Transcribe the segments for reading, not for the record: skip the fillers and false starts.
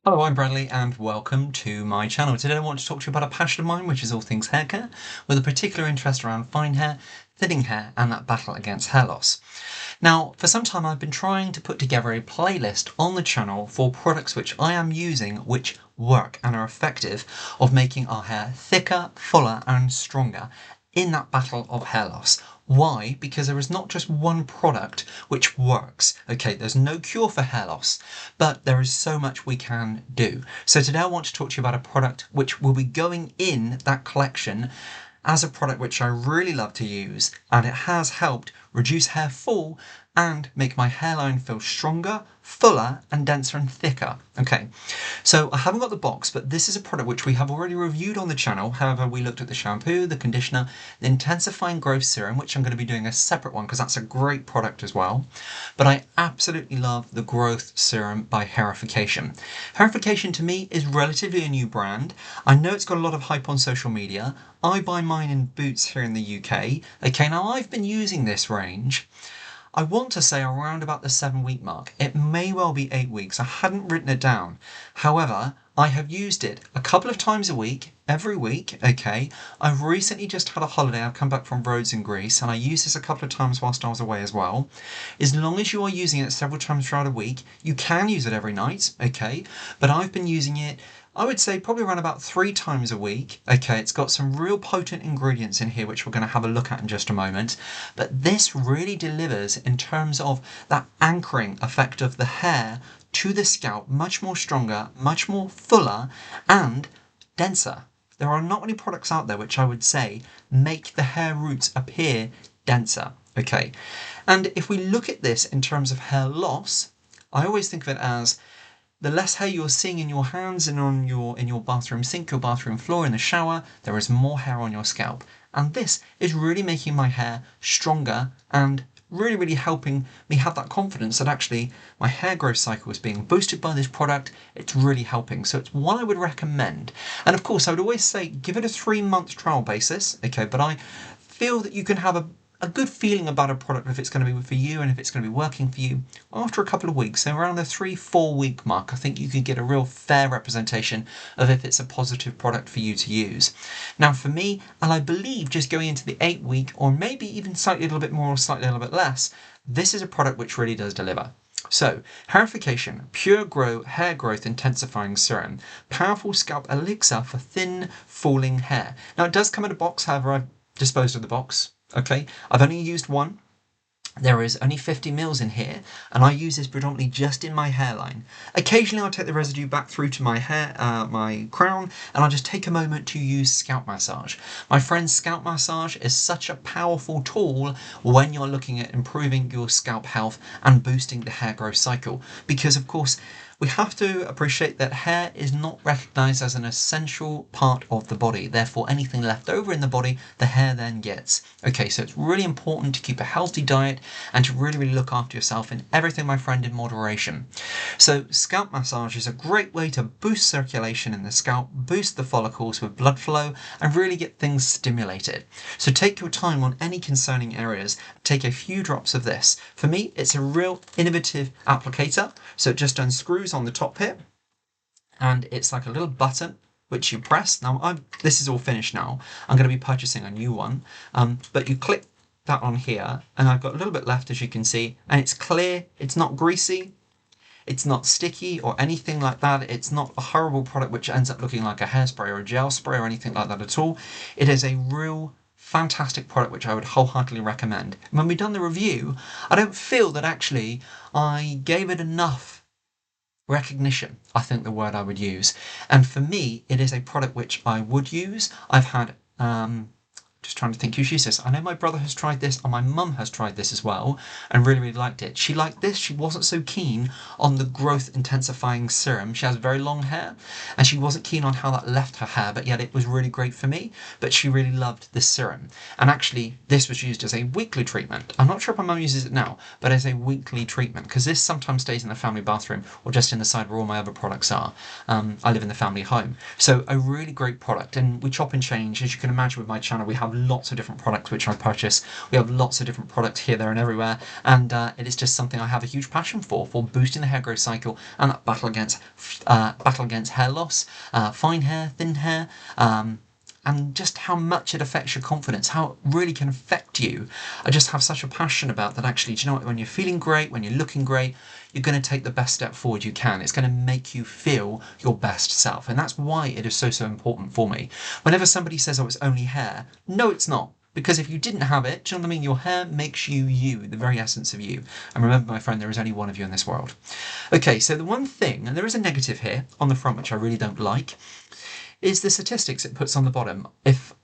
Hello, I'm Bradley and welcome to my channel. Today I want to talk to you about a passion of mine, which is all things hair care, with a particular interest around fine hair, thinning hair and that battle against hair loss. Now, for some time I've been trying to put together a playlist on the channel for products which I am using which work and are effective of making our hair thicker, fuller and stronger in that battle of hair loss. Why? Because there is not just one product which works. Okay, there's no cure for hair loss, but there is so much we can do. So today I want to talk to you about a product which will be going in that collection as a product which I really love to use, and it has helped reduce hair fall and make my hairline feel stronger, fuller and denser and thicker. Okay, so I haven't got the box, but this is a product which we have already reviewed on the channel. However, we looked at the shampoo, the conditioner, the Intensifying Growth Serum, which I'm going to be doing a separate one because that's a great product as well. But I absolutely love the Growth Serum by HAIRIFICATION. HAIRIFICATION to me is relatively a new brand. I know it's got a lot of hype on social media. I buy mine in Boots here in the UK. Okay, now I've been using this range, I want to say around about the 7-week mark. It may well be 8 weeks. I hadn't written it down. However, I have used it a couple of times a week, every week, okay? I've recently just had a holiday. I've come back from Rhodes in Greece and I used this a couple of times whilst I was away as well. As long as you are using it several times throughout a week, you can use it every night, okay? But I've been using it, I would say probably around about 3 times a week. Okay, it's got some real potent ingredients in here, which we're going to have a look at in just a moment. But this really delivers in terms of that anchoring effect of the hair to the scalp, much more stronger, much more fuller and denser. There are not many products out there which I would say make the hair roots appear denser. Okay, and if we look at this in terms of hair loss, I always think of it as the less hair you're seeing in your hands and on your bathroom sink, your bathroom floor, in the shower, there is more hair on your scalp. And this is really making my hair stronger and really helping me have that confidence that actually my hair growth cycle is being boosted by this product. It's really helping. So it's one I would recommend. And of course, I would always say give it a 3-month trial basis. Okay, but I feel that you can have a good feeling about a product if it's going to be for you and if it's going to be working for you after a couple of weeks. So around the 3-4 week mark, I think you can get a real fair representation of if it's a positive product for you to use. Now for me, and I believe just going into the 8-week or maybe even slightly a little bit more or slightly a little bit less, this is a product which really does deliver. So, HAIRIFICATION, Pure Grow Hair Growth Intensifying Serum, powerful scalp elixir for thin, falling hair. Now it does come in a box, however I've disposed of the box. Okay, I've only used one. There is only 50 mils in here, and I use this predominantly just in my hairline. Occasionally I'll take the residue back through to my hair, my crown, and I'll just take a moment to use scalp massage. My friends, scalp massage is such a powerful tool when you're looking at improving your scalp health and boosting the hair growth cycle, because of course we have to appreciate that hair is not recognised as an essential part of the body. Therefore, anything left over in the body, the hair then gets. Okay, so it's really important to keep a healthy diet and to really look after yourself in everything, my friend, in moderation. So scalp massage is a great way to boost circulation in the scalp, boost the follicles with blood flow, and really get things stimulated. So take your time on any concerning areas. Take a few drops of this. For me, it's a real innovative applicator. So it just unscrews on the top here, and it's like a little button which you press. Now this is all finished now. I'm going to be purchasing a new one, but you click that on here, and I've got a little bit left, as you can see, and it's clear. It's not greasy, it's not sticky or anything like that. It's not a horrible product which ends up looking like a hairspray or a gel spray or anything like that at all. It is a real fantastic product which I would wholeheartedly recommend. When we've done the review, I don't feel that actually I gave it enough recognition, I think the word I would use. And for me, it is a product which I would use. I've had just trying to think who's used this. I know my brother has tried this and my mum has tried this as well and really liked it. She liked this. She wasn't so keen on the growth intensifying serum. She has very long hair and she wasn't keen on how that left her hair, but yet it was really great for me. But she really loved this serum. And actually this was used as a weekly treatment. I'm not sure if my mum uses it now, but as a weekly treatment, because this sometimes stays in the family bathroom or just in the side where all my other products are. I live in the family home. So a really great product, and we chop and change. As you can imagine with my channel, we have have lots of different products which I purchase. We have lots of different products here, there and everywhere, and it is just something I have a huge passion for boosting the hair growth cycle and that battle against hair loss, fine hair, thin hair, and just how much it affects your confidence, how it really can affect you. I just have such a passion about that. Actually, do you know what? When you're feeling great, when you're looking great, you're going to take the best step forward you can. It's going to make you feel your best self. And that's why it is so important for me. Whenever somebody says, oh, it's only hair, no, it's not. Because if you didn't have it, do you know what I mean? Your hair makes you you, the very essence of you. And remember, my friend, there is only one of you in this world. Okay, so the one thing, and there is a negative here on the front, which I really don't like, is the statistics it puts on the bottom. If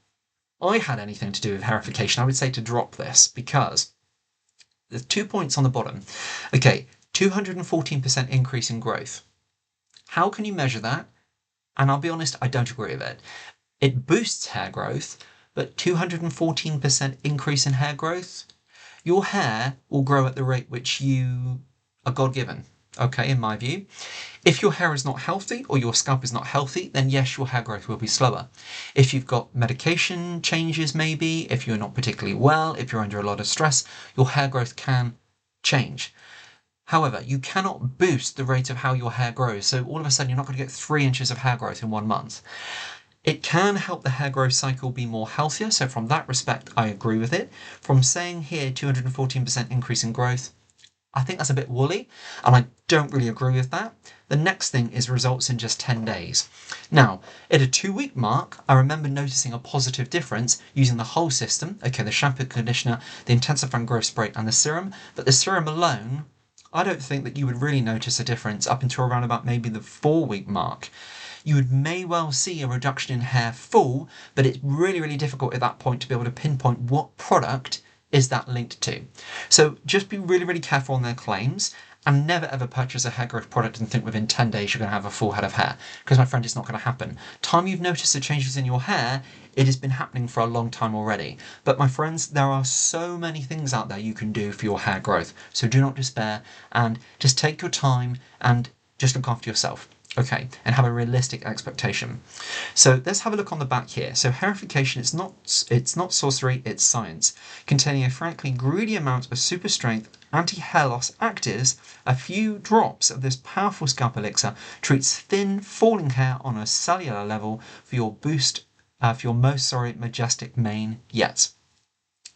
I had anything to do with hairification, I would say to drop this, because there's 2 points on the bottom. Okay, 214% increase in growth. How can you measure that? And I'll be honest, I don't agree with it. It boosts hair growth, but 214% increase in hair growth? Your hair will grow at the rate which you are God-given. Okay, in my view. If your hair is not healthy or your scalp is not healthy, then yes, your hair growth will be slower. If you've got medication changes maybe, if you're not particularly well, if you're under a lot of stress, your hair growth can change. However, you cannot boost the rate of how your hair grows, so all of a sudden you're not going to get 3 inches of hair growth in 1 month. It can help the hair growth cycle be more healthier, so from that respect I agree with it. From saying here 214% increase in growth, I think that's a bit woolly, and I don't really agree with that. The next thing is results in just 10 days. Now, at a 2-week mark, I remember noticing a positive difference using the whole system, okay, the shampoo, conditioner, the intensifying growth spray and the serum, but the serum alone, I don't think that you would really notice a difference up until around about maybe the 4-week mark. You may well see a reduction in hair fall, but it's really difficult at that point to be able to pinpoint what product is that linked to. So just be really careful on their claims, and never ever purchase a hair growth product and think within 10 days you're going to have a full head of hair, because my friend, it's not going to happen. Time you've noticed the changes in your hair, it has been happening for a long time already. But my friends, there are so many things out there you can do for your hair growth, so do not despair, and just take your time and just look after yourself. Okay, and have a realistic expectation. So let's have a look on the back here. So hairification, it's not sorcery, it's science, containing a frankly greedy amount of super strength anti-hair loss actives. A few drops of this powerful scalp elixir treats thin, falling hair on a cellular level for your most majestic mane yet.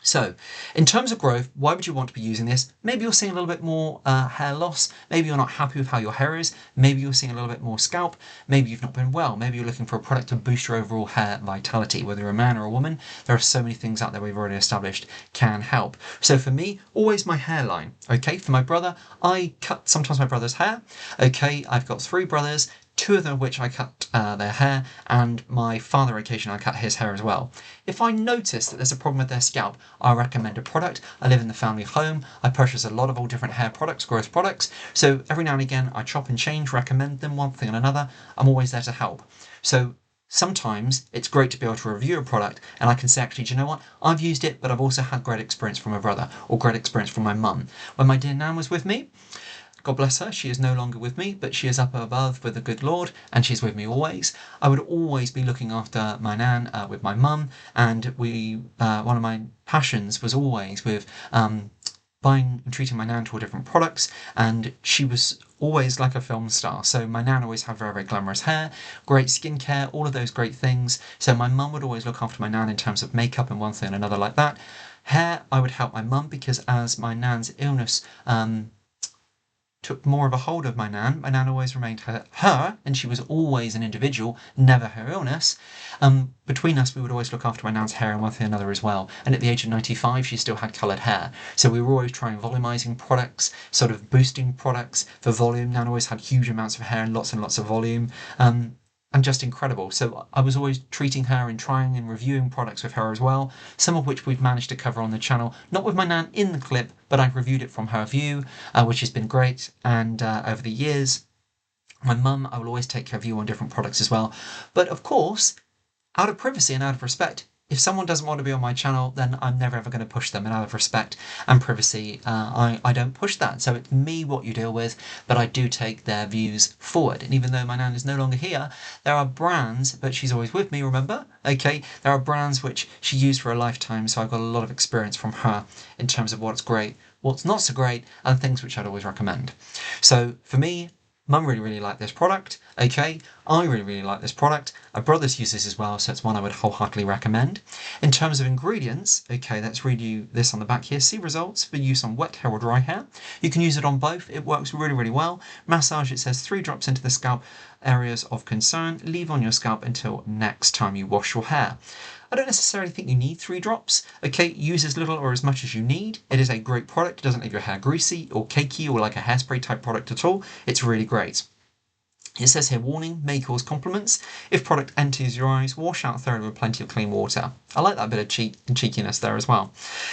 So, in terms of growth, why would you want to be using this? Maybe you're seeing a little bit more hair loss, maybe you're not happy with how your hair is, maybe you're seeing a little bit more scalp, maybe you've not been well, maybe you're looking for a product to boost your overall hair vitality. Whether you're a man or a woman, there are so many things out there we've already established can help. So for me, always my hairline. Okay, for my brother, I cut sometimes my brother's hair. Okay, I've got 3 brothers, 2 of them of which I cut their hair, and my father occasionally I cut his hair as well. If I notice that there's a problem with their scalp, I recommend a product. I live in the family home. I purchase a lot of all different hair products, growth products. So every now and again, I chop and change, recommend them, one thing and another. I'm always there to help. So sometimes it's great to be able to review a product and I can say, actually, do you know what? I've used it, but I've also had great experience from my brother or great experience from my mum. When my dear Nan was with me, God bless her, she is no longer with me, but she is up above with the good Lord, and she's with me always. I would always be looking after my Nan with my mum, and one of my passions was always with buying and treating my Nan to all different products, and she was always like a film star. So my Nan always had very glamorous hair, great skincare, all of those great things. So my mum would always look after my Nan in terms of makeup and one thing and another like that. Hair, I would help my mum, because as my Nan's illness took more of a hold of my Nan always remained her, and she was always an individual, never her illness. Between us, we would always look after my Nan's hair and one thing or another as well. And at the age of 95, she still had coloured hair. So we were always trying volumizing products, sort of boosting products for volume. Nan always had huge amounts of hair and lots of volume. And just incredible. So I was always treating her and trying and reviewing products with her as well, some of which we've managed to cover on the channel, not with my Nan in the clip, but I've reviewed it from her view, which has been great. And over the years, my mum, I will always take her view on different products as well. But of course, out of privacy and out of respect, if someone doesn't want to be on my channel, then I'm never ever going to push them, and out of respect and privacy, I don't push that. So it's me what you deal with, but I do take their views forward. And even though my nan is no longer here, there are brands, but she's always with me, remember? Okay, there are brands which she used for a lifetime, so I've got a lot of experience from her in terms of what's great, what's not so great, and things which I'd always recommend. So for me, Mum really liked this product, okay? I really like this product. My brothers use this as well, so it's one I would wholeheartedly recommend. In terms of ingredients, okay, let's read you this on the back here. See results for use on wet hair or dry hair. You can use it on both. It works really well. Massage, it says 3 drops into the scalp areas of concern. Leave on your scalp until next time you wash your hair. I don't necessarily think you need 3 drops. Okay, use as little or as much as you need. It is a great product. It doesn't leave your hair greasy or cakey or like a hairspray type product at all. It's really great. It says here, warning, may cause compliments. If product enters your eyes, wash out thoroughly with plenty of clean water. I like that bit of cheekiness there as well.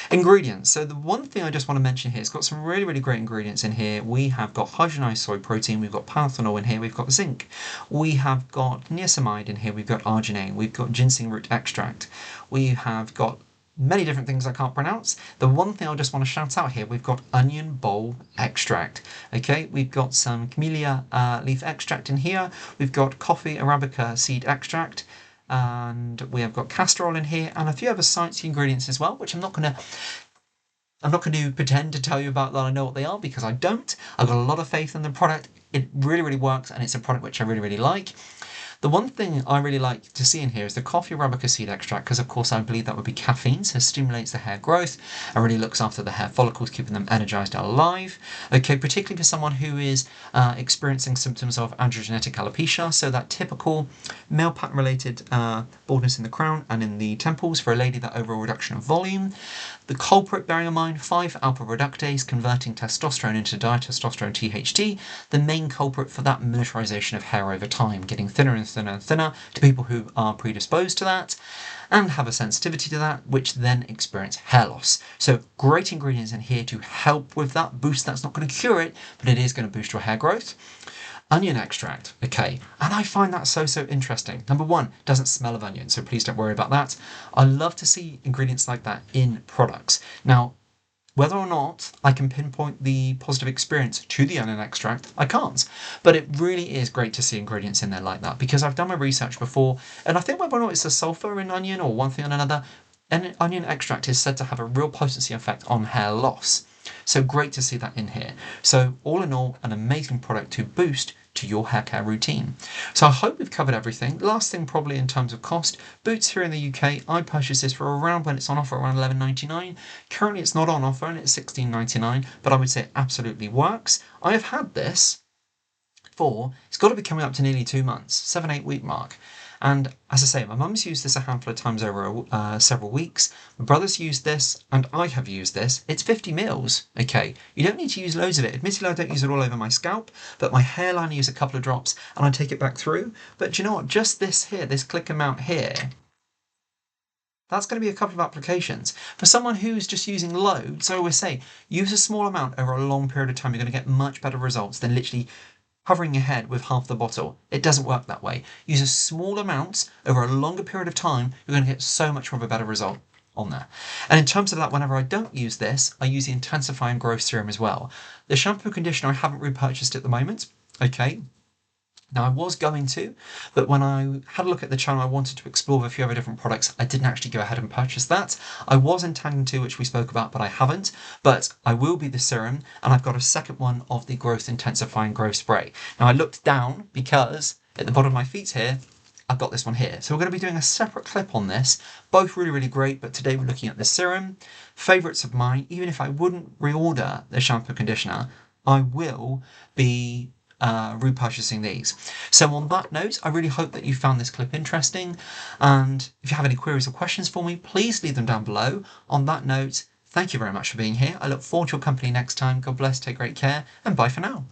Ingredients. So the one thing I just want to mention here, it's got some really great ingredients in here. We have got hydrogenized soy protein, we've got panthenol in here, we've got zinc. We have got niacinamide in here, we've got arginine, we've got ginseng root extract. We have got many different things I can't pronounce. The one thing I just want to shout out here, we've got onion bulb extract. Okay, we've got some camellia leaf extract in here. We've got coffee arabica seed extract. And we have got castor oil in here and a few other sciencey ingredients as well, which I'm not going to pretend to tell you about that I know what they are, because I don't. I've got a lot of faith in the product. It really works, and it's a product which I really like. The one thing I really like to see in here is the coffee arabica seed extract, because of course I believe that would be caffeine, so it stimulates the hair growth and really looks after the hair follicles, keeping them energized and alive. Okay, particularly for someone who is experiencing symptoms of androgenetic alopecia, so that typical male pattern related baldness in the crown and in the temples for a lady, that overall reduction of volume. The culprit, bearing in mind, 5-alpha reductase, converting testosterone into ditestosterone THT, the main culprit for that miniaturization of hair over time, getting thinner and thinner to people who are predisposed to that and have a sensitivity to that, which then experience hair loss. So great ingredients in here to help with that boost. That's not going to cure it, but it is going to boost your hair growth. Onion extract, okay, and I find that so interesting. Number one, doesn't smell of onion, so please don't worry about that. I love to see ingredients like that in products. Now, whether or not I can pinpoint the positive experience to the onion extract, I can't. But it really is great to see ingredients in there like that, because I've done my research before, and I think whether or not it's the sulfur in onion or one thing or another, an onion extract is said to have a real potency effect on hair loss. So great to see that in here. So all in all, an amazing product to boost to your hair care routine. So I hope we've covered everything. Last thing probably in terms of cost, Boots here in the UK, I purchased this for around, when it's on offer, around £11.99. Currently it's not on offer and it's £16.99, but I would say it absolutely works. I have had this for, it's got to be coming up to nearly 2 months, 7-8 week mark. And as I say, my mum's used this a handful of times over several weeks. My brother's used this, and I have used this. It's 50 mils, okay? You don't need to use loads of it. Admittedly, I don't use it all over my scalp, but my hairline I use a couple of drops, and I take it back through. But do you know what? Just this here, this click amount here, that's going to be a couple of applications. For someone who's just using loads, I always say, use a small amount over a long period of time. You're going to get much better results than literally covering your head with half the bottle. It doesn't work that way. Use a small amount over a longer period of time, you're going to get so much more of a better result on there. And in terms of that, whenever I don't use this, I use the Intensifying Serum as well. The shampoo conditioner, I haven't repurchased at the moment, okay? Now I was going to, but when I had a look at the channel, I wanted to explore a few other different products. I didn't actually go ahead and purchase that. I was intending to, which we spoke about, but I haven't. But I will be the serum, and I've got a second one of the Growth Intensifying Growth Spray. Now I looked down because at the bottom of my feet here, I've got this one here. So we're going to be doing a separate clip on this, both really great, but today we're looking at the serum. Favourites of mine, even if I wouldn't reorder the shampoo conditioner, I will be repurchasing these. So on that note, I really hope that you found this clip interesting, and if you have any queries or questions for me, please leave them down below. On that note, thank you very much for being here. I look forward to your company next time. God bless, take great care, and bye for now.